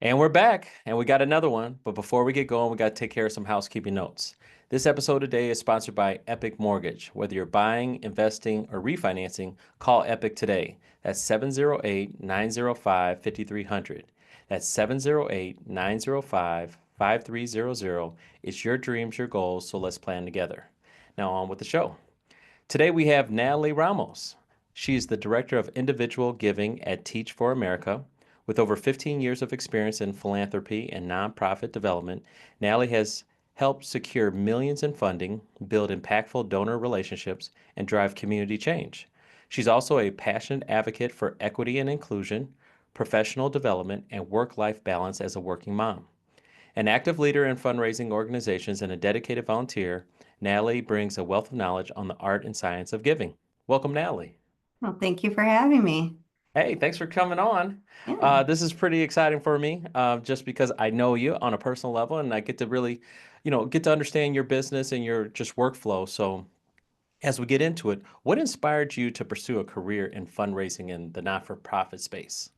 And we're back, and we got another one. But before we get going, we got to take care of some housekeeping notes. This episode today is sponsored by Epic Mortgage. Whether you're buying, investing, or refinancing, call Epic today. That's 708-905-5300. That's 708-905-5300. It's your dreams, your goals, so let's plan together. Now on with the show. Today we have Natalie Ramos. She's the Director of Individual Giving at Teach for America. With over 15 years of experience in philanthropy and nonprofit development, Natalie has helped secure millions in funding, build impactful donor relationships, and drive community change. She's also a passionate advocate for equity and inclusion, professional development, and work-life balance as a working mom. An active leader in fundraising organizations and a dedicated volunteer, Natalie brings a wealth of knowledge on the art and science of giving. Welcome, Natalie. Well, thank you for having me. Hey, thanks for coming on. Yeah. This is pretty exciting for me, just because I know you on a personal level, and I get to really, get to understand your business and your just workflow. So, as we get into it, what inspired you to pursue a career in fundraising in the not-for-profit space?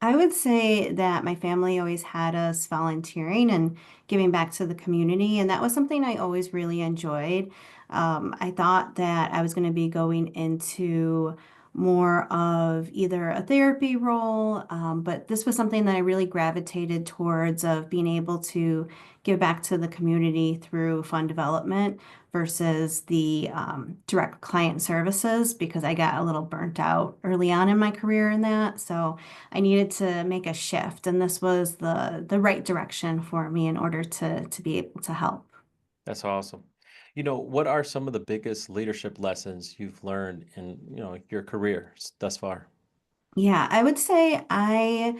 I would say that my family always had us volunteering and giving back to the community, and that was something I always really enjoyed. I thought that I was going to be going into more of either a therapy role, but this was something that I really gravitated towards of being able to give back to the community through fund development versus the direct client services because I got a little burnt out early on in my career in that. So I needed to make a shift, and this was the right direction for me in order to be able to help. That's awesome. What are some of the biggest leadership lessons you've learned in, your career thus far? Yeah, I would say I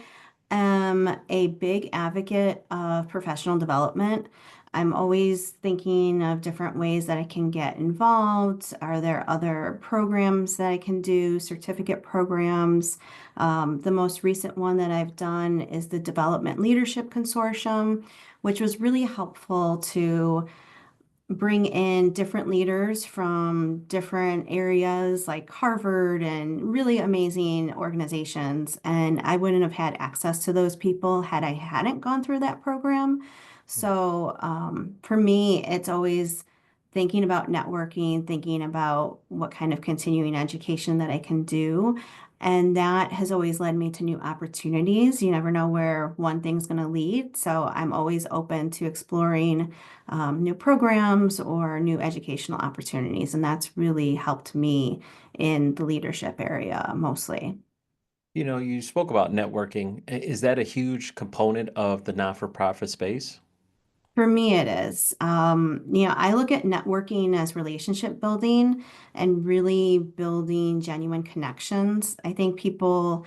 am a big advocate of professional development. I'm always thinking of different ways that I can get involved. Are there other programs that I can do, certificate programs? The most recent one that I've done is the Development Leadership Consortium, which was really helpful to bring in different leaders from different areas like Harvard and really amazing organizations. And I wouldn't have had access to those people had I hadn't gone through that program. So for me, it's always thinking about networking, thinking about what kind of continuing education that I can do. And that has always led me to new opportunities. You never know where one thing's going to lead. So I'm always open to exploring new programs or new educational opportunities. And that's really helped me in the leadership area mostly. You spoke about networking. Is that a huge component of the not-for-profit space? For me, it is. I look at networking as relationship building and really building genuine connections. I think people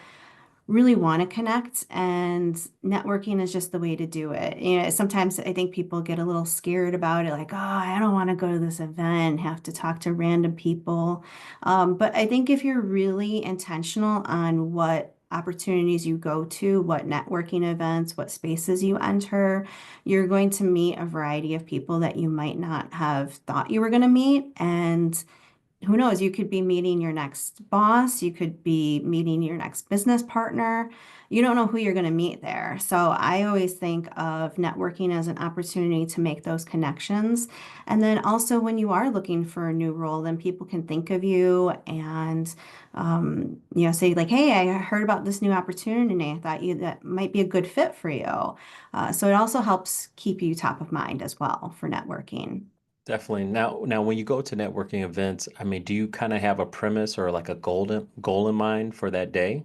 really want to connect, and networking is just the way to do it. Sometimes I think people get a little scared about it, like, oh, I don't want to go to this event, have to talk to random people. But I think if you're really intentional on what opportunities you go to, what networking events, what spaces you enter, you're going to meet a variety of people that you might not have thought you were going to meet. And who knows, you could be meeting your next boss, you could be meeting your next business partner. You don't know who you're going to meet there. So I always think of networking as an opportunity to make those connections. And then also when you are looking for a new role, then people can think of you and say like, hey, I heard about this new opportunity. I thought you that might be a good fit for you. So it also helps keep you top of mind as well for networking. Definitely. Now, when you go to networking events, I mean, do you kind of have a premise or like a golden goal in mind for that day?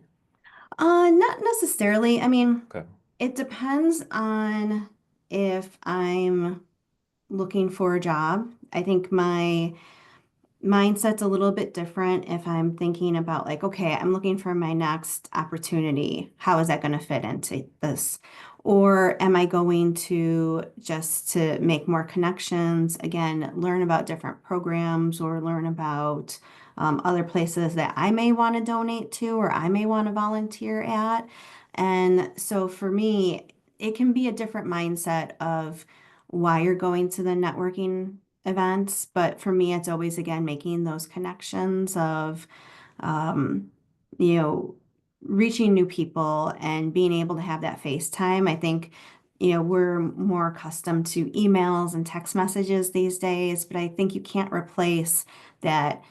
Not necessarily. I mean, Okay. it depends on if I'm looking for a job. I think my mindset's a little bit different if I'm thinking about like, okay, I'm looking for my next opportunity. How is that going to fit into this? Or am I going to just to make more connections, again, learn about different programs or learn about other places that I may want to donate to or I may want to volunteer at. And so for me, it can be a different mindset of why you're going to the networking events. But for me, it's always again making those connections of, um, you know, reaching new people and being able to have that FaceTime. I think, we're more accustomed to emails and text messages these days, but I think you can't replace that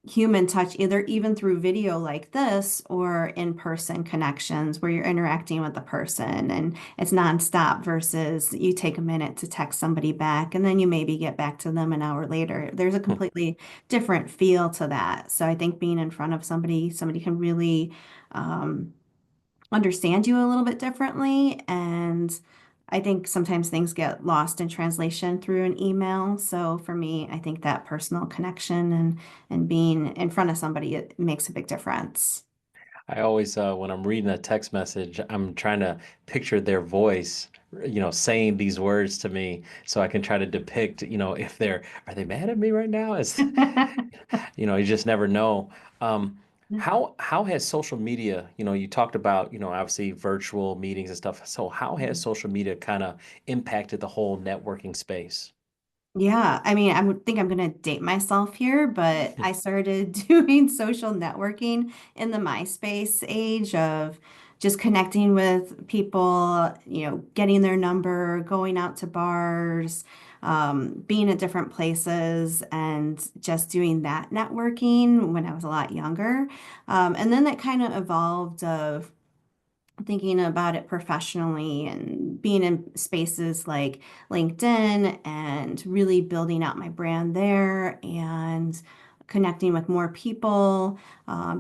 human touch either even through video like this or in-person connections where you're interacting with the person and it's nonstop versus you take a minute to text somebody back and then you maybe get back to them an hour later. There's a completely different feel to that. So I think being in front of somebody can really um, understand you a little bit differently. And I think sometimes things get lost in translation through an email. So for me, I think that personal connection and being in front of somebody, it makes a big difference. I always, when I'm reading a text message, I'm trying to picture their voice, saying these words to me so I can try to depict, if are they mad at me right now? You just never know. Um, how has social media, you talked about, obviously virtual meetings and stuff. So how has social media kind of impacted the whole networking space? Yeah, I mean, I would think I'm going to date myself here, but I started doing social networking in the MySpace age of just connecting with people, getting their number, going out to bars, being at different places, and just doing that networking when I was a lot younger. And then that kind of evolved of thinking about it professionally and being in spaces like LinkedIn and really building out my brand there and connecting with more people,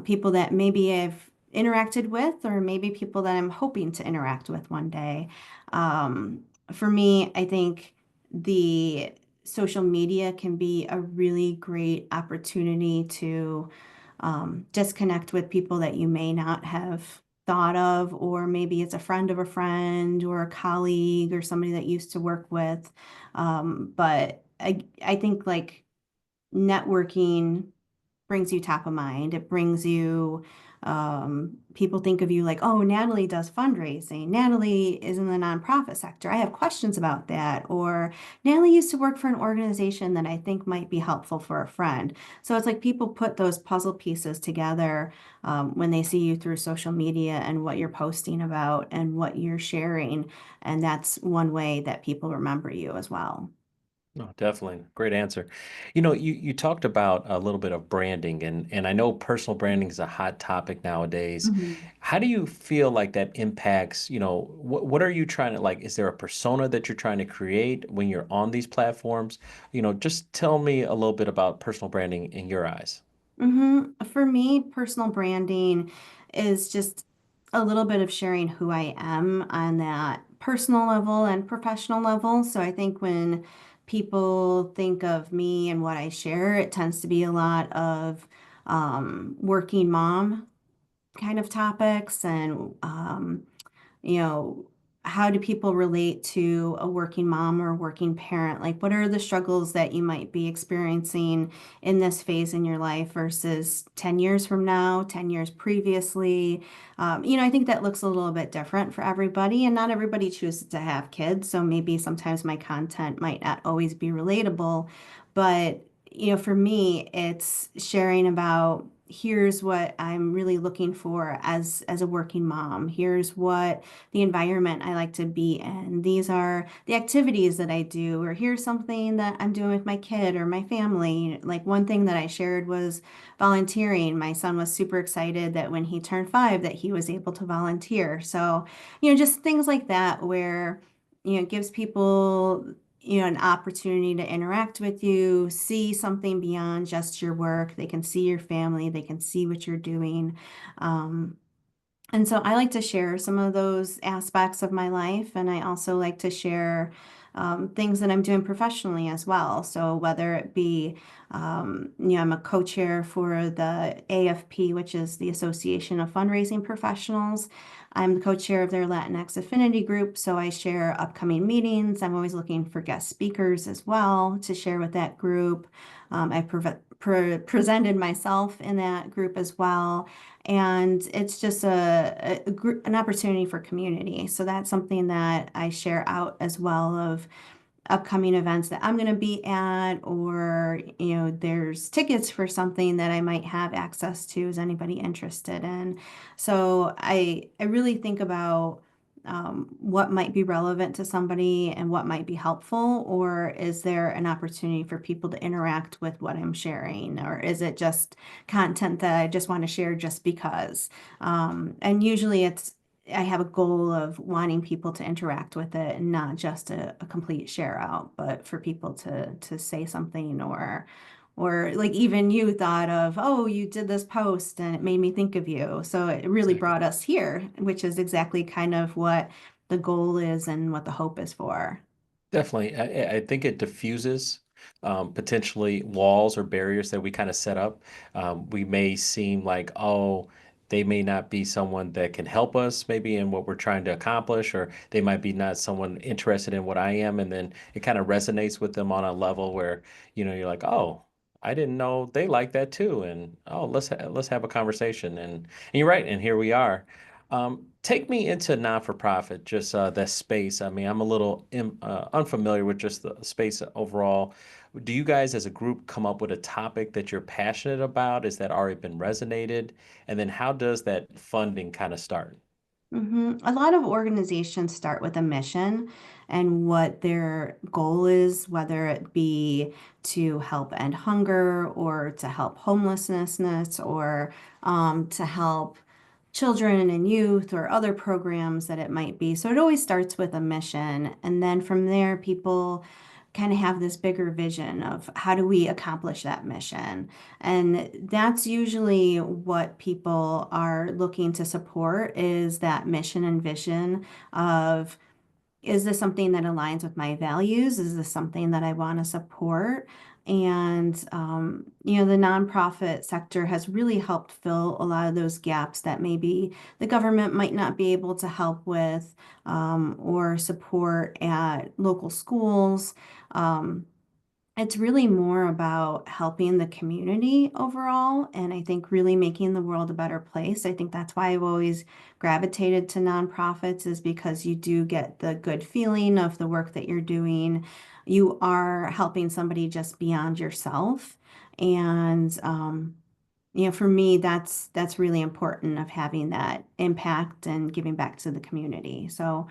people that maybe I've interacted with, or maybe people that I'm hoping to interact with one day. Um, for me, I think the social media can be a really great opportunity to just connect with people that you may not have thought of, or maybe it's a friend of a friend or a colleague or somebody that you used to work with. But I think like networking brings you top of mind. It brings you, people think of you like, oh, Natalie does fundraising. Natalie is in the nonprofit sector. I have questions about that. Or Natalie used to work for an organization that I think might be helpful for a friend. So it's like people put those puzzle pieces together when they see you through social media and what you're posting about and what you're sharing. And that's one way that people remember you as well. No, definitely. Great answer. You talked about a little bit of branding and I know personal branding is a hot topic nowadays. Mhm. How do you feel like that impacts, what are you trying to like, is there a persona that you're trying to create when you're on these platforms? Just tell me a little bit about personal branding in your eyes. For me, personal branding is just a little bit of sharing who I am on that personal level and professional level. So I think when people think of me and what I share, it tends to be a lot of working mom kind of topics and you know, how do people relate to a working mom or a working parent? Like, what are the struggles that you might be experiencing in this phase in your life versus 10 years from now, 10 years previously? I think that looks a little bit different for everybody, and not everybody chooses to have kids. So maybe sometimes my content might not always be relatable, but for me, it's sharing about here's what I'm really looking for as a working mom. Here's what the environment I like to be in. These are the activities that I do, or here's something that I'm doing with my kid or my family. Like one thing that I shared was volunteering. My son was super excited that when he turned 5 that he was able to volunteer. So, just things like that where, it gives people an opportunity to interact with you, see something beyond just your work. They can see your family, they can see what you're doing. Um, and so I like to share some of those aspects of my life, and I also like to share things that I'm doing professionally as well. So whether it be, I'm a co-chair for the AFP, which is the Association of Fundraising Professionals. I'm the co-chair of their Latinx affinity group, so I share upcoming meetings. I'm always looking for guest speakers as well to share with that group. I presented myself in that group as well. And it's just an opportunity for community. So that's something that I share out as well of upcoming events that I'm going to be at, or, there's tickets for something that I might have access to. Is anybody interested in? So I really think about what might be relevant to somebody and what might be helpful, or is there an opportunity for people to interact with what I'm sharing, or is it just content that I just want to share just because? And usually I have a goal of wanting people to interact with it and not just a complete share out, but for people to say something, or like even you thought of, oh, you did this post and it made me think of you. So it really Exactly. brought us here, which is exactly kind of what the goal is and what the hope is for. Definitely. I think it diffuses potentially walls or barriers that we kind of set up. We may seem like, oh, they may not be someone that can help us maybe in what we're trying to accomplish, or they might be not someone interested in what I am. And then it kind of resonates with them on a level where, you're like, oh, I didn't know they like that too. And oh, let's have a conversation. And you're right. And here we are. Take me into non-for-profit, just that space. I mean, I'm a little unfamiliar with just the space overall. Do you guys as a group come up with a topic that you're passionate about? Is that already been resonated? And then how does that funding kind of start? A lot of organizations start with a mission and what their goal is, whether it be to help end hunger or to help homelessness or to help children and youth or other programs that it might be. So it always starts with a mission. And then from there, people kind of have this bigger vision of how do we accomplish that mission. And that's usually what people are looking to support is that mission and vision of, is this something that aligns with my values? Is this something that I want to support? And, the nonprofit sector has really helped fill a lot of those gaps that maybe the government might not be able to help with, or support at local schools. Um, it's really more about helping the community overall, and I think really making the world a better place. I think that's why I've always gravitated to nonprofits, is because you do get the good feeling of the work that you're doing. You are helping somebody just beyond yourself. And for me, that's really important of having that impact and giving back to the community. So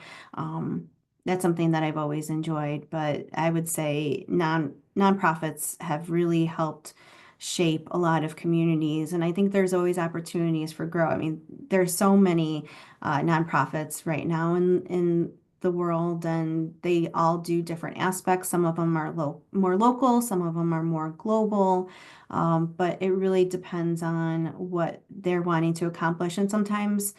that's something that I've always enjoyed. But I would say nonprofits have really helped shape a lot of communities, and I think there's always opportunities for growth. I mean, there's so many nonprofits right now in the world, and they all do different aspects. Some of them are more local, some of them are more global. But it really depends on what they're wanting to accomplish. And sometimes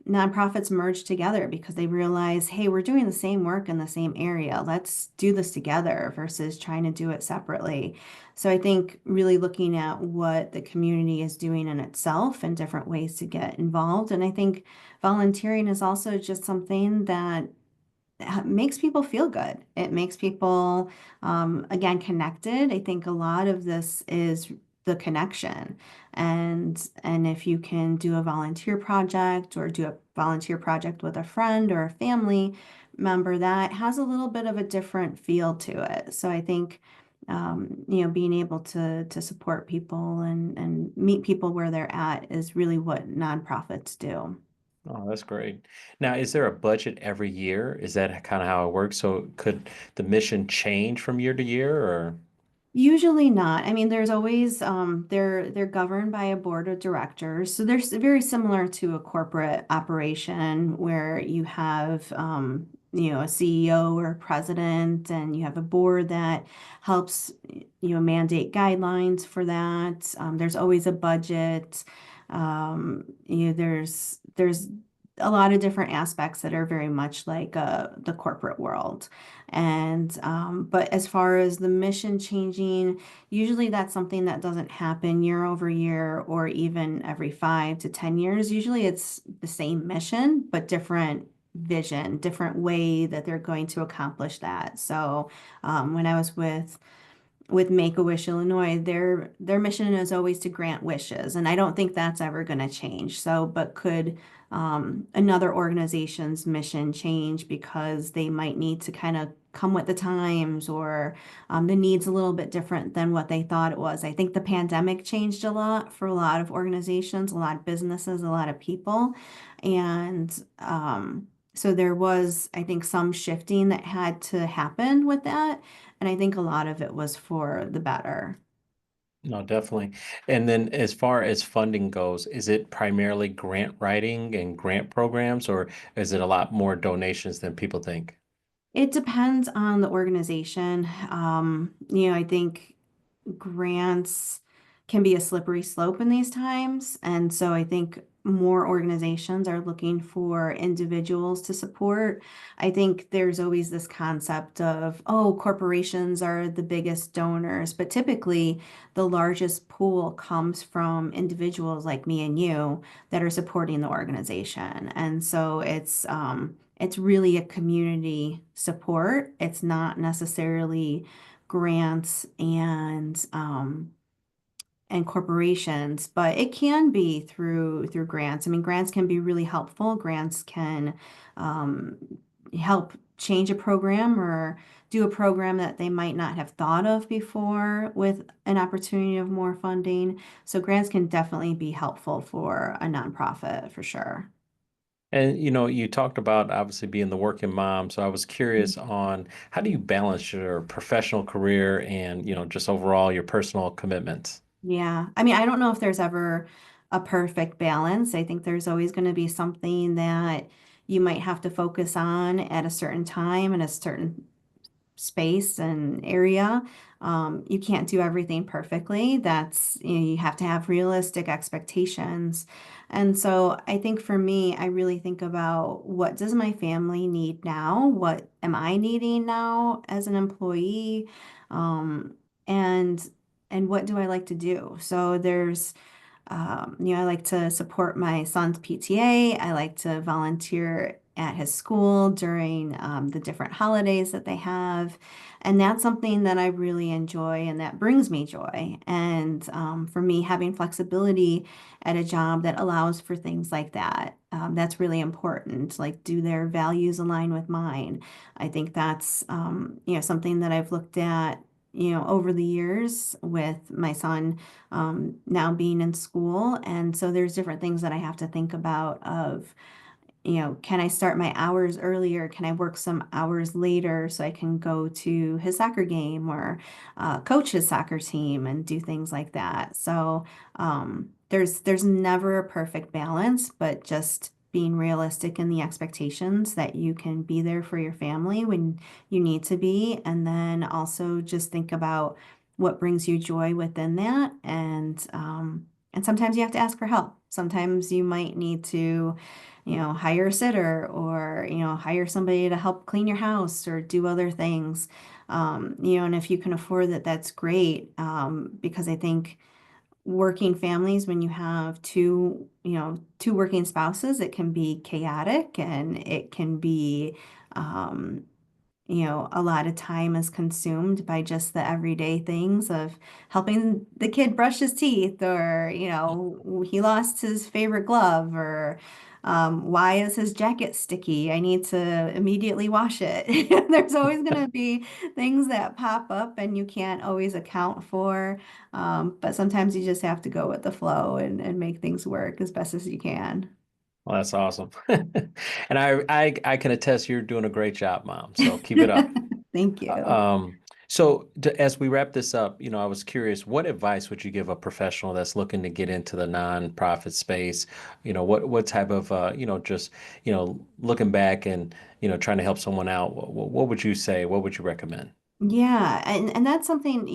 nonprofits merge together because they realize, hey, we're doing the same work in the same area. Let's do this together versus trying to do it separately. So I think really looking at what the community is doing in itself and different ways to get involved. And I think volunteering is also just something that makes people feel good. It makes people, again, connected. I think a lot of this is the connection. And if you can do a volunteer project or do a volunteer project with a friend or a family member, that has a little bit of a different feel to it. So I think, being able to support people and meet people where they're at is really what nonprofits do. Oh, that's great. Now, is there a budget every year? Is that kind of how it works? So could the mission change from year to year or? Usually not. I mean, there's always they're governed by a board of directors. So they're very similar to a corporate operation where you have a CEO or a president, and you have a board that helps mandate guidelines for that. There's always a budget. There's a lot of different aspects that are very much like the corporate world. And but as far as the mission changing, usually that's something that doesn't happen year over year or even every 5 to 10 years. Usually it's the same mission, but different vision, different way that they're going to accomplish that. So when I was with Make-A-Wish Illinois, their mission is always to grant wishes, and I don't think that's ever going to change. So, but could another organization's mission change because they might need to kind of come with the times, or the needs a little bit different than what they thought it was. I think the pandemic changed a lot for a lot of organizations, a lot of businesses, a lot of people. And so there was, I think, some shifting that had to happen with that. And I think a lot of it was for the better. No, definitely. And then as far as funding goes, is it primarily grant writing and grant programs, or is it a lot more donations than people think? It depends on the organization. I think grants can be a slippery slope in these times. And so I think more organizations are looking for individuals to support. I think there's always this concept of, oh, corporations are the biggest donors, but typically the largest pool comes from individuals like me and you that are supporting the organization. And so it's really a community support. It's not necessarily grants and corporations, but it can be through grants. I mean, grants can be really helpful. Grants can um, help change a program or do a program that they might not have thought of before with an opportunity of more funding. So grants can definitely be helpful for a nonprofit for sure. And you talked about obviously being the working mom, so I was curious on how do you balance your professional career and, just overall your personal commitments? Yeah. I mean, I don't know if there's ever a perfect balance. I think there's always going to be something that you might have to focus on at a certain time and a certain space and area. You can't do everything perfectly. You have to have realistic expectations. And so I think for me, I really think about what does my family need now? What am I needing now as an employee? Um, and and what do I like to do? So I like to support my son's PTA. I like to volunteer at his school during the different holidays that they have. And that's something that I really enjoy and that brings me joy. And for me, having flexibility at a job that allows for things like that, that's really important. Like, do their values align with mine? I think that's, something that I've looked at, over the years with my son now being in school. And so there's different things that I have to think about of, can I start my hours earlier? Can I work some hours later so I can go to his soccer game or coach his soccer team and do things like that? So there's never a perfect balance, but just being realistic in the expectations that you can be there for your family when you need to be, and then also just think about what brings you joy within that, and sometimes you have to ask for help. Sometimes you might need to hire a sitter or, hire somebody to help clean your house or do other things. And if you can afford that, that's great. Because I think working families, when you have two working spouses, it can be chaotic and it can be, um, a lot of time is consumed by just the everyday things of helping the kid brush his teeth, or, he lost his favorite glove, or why is his jacket sticky? I need to immediately wash it. There's always going to be things that pop up and you can't always account for. But sometimes you just have to go with the flow and make things work as best as you can. Well, that's awesome. And I can attest you're doing a great job, Mom. So keep it up. Thank Uh, you. Um, as we wrap this up, I was curious, what advice would you give a professional that's looking to get into the nonprofit space? What type of just looking back and trying to help someone out. What would you say? What would you recommend? Yeah, and that's something,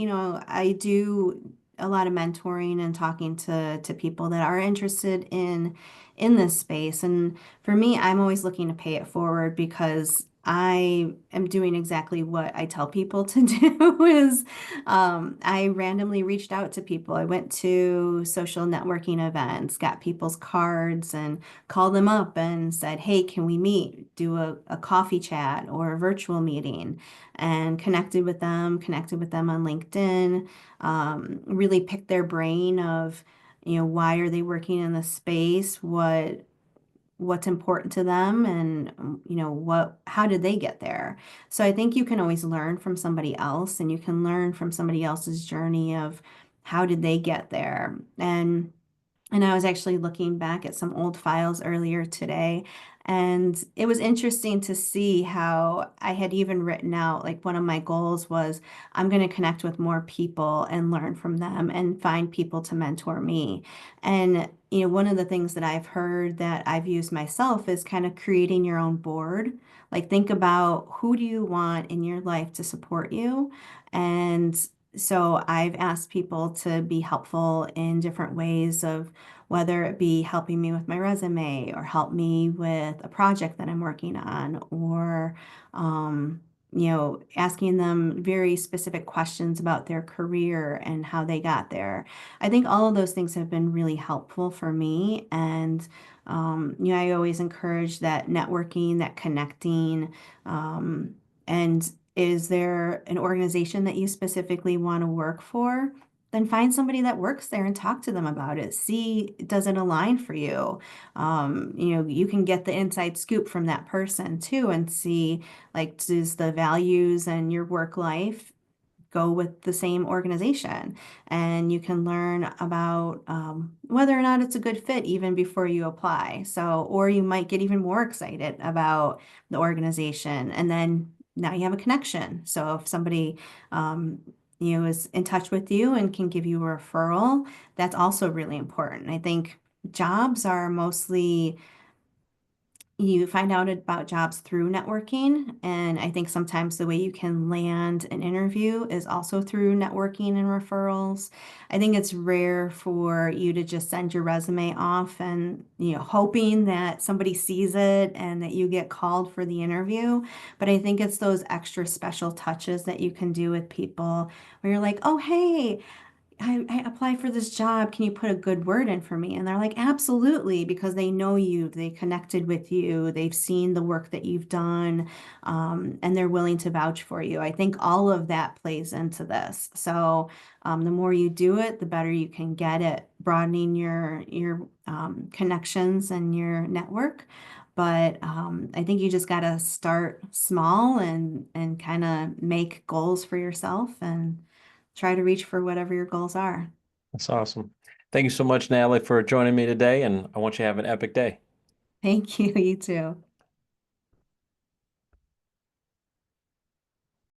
I do a lot of mentoring and talking to people that are interested in this space. And for me, I'm always looking to pay it forward because I am doing exactly what I tell people to do is I randomly reached out to people. I went to social networking events, got people's cards and called them up and said, hey, can we meet, do a coffee chat or a virtual meeting? And connected with them on LinkedIn, really picked their brain of, why are they working in the space? what's important to them and how did they get there. So I think you can always learn from somebody else, and you can learn from somebody else's journey of how did they get there. And I was actually looking back at some old files earlier today, and it was interesting to see how I had even written out like one of my goals was I'm going to connect with more people and learn from them and find people to mentor me. And one of the things that I've heard that I've used myself is kind of creating your own board. Like think about who do you want in your life to support you, and so I've asked people to be helpful in different ways of whether it be helping me with my resume or help me with a project that I'm working on, or asking them very specific questions about their career and how they got there. I think all of those things have been really helpful for me. And I always encourage that networking, that connecting, and is there an organization that you specifically want to work for? Then find somebody that works there and talk to them about it. See, does it align for you? You can get the inside scoop from that person too and see, like, does the values and your work life go with the same organization? And you can learn about whether or not it's a good fit even before you apply. So, or you might get even more excited about the organization, and then now you have a connection. So if somebody um, is in touch with you and can give you a referral, that's also really important. I think jobs are mostly you find out about jobs through networking. And I think sometimes the way you can land an interview is also through networking and referrals. I think it's rare for you to just send your resume off and, hoping that somebody sees it and that you get called for the interview. But I think it's those extra special touches that you can do with people where you're like, oh, hey, I applied for this job. Can you put a good word in for me? And they're like, absolutely, because they know you, they connected with you, they've seen the work that you've done, and they're willing to vouch for you. I think all of that plays into this. So the more you do it, the better you can get at broadening your connections and your network. But I think you just got to start small and kind of make goals for yourself and try to reach for whatever your goals are. That's awesome. Thank you so much, Natalie, for joining me today, and I want you to have an epic day. Thank you. You too.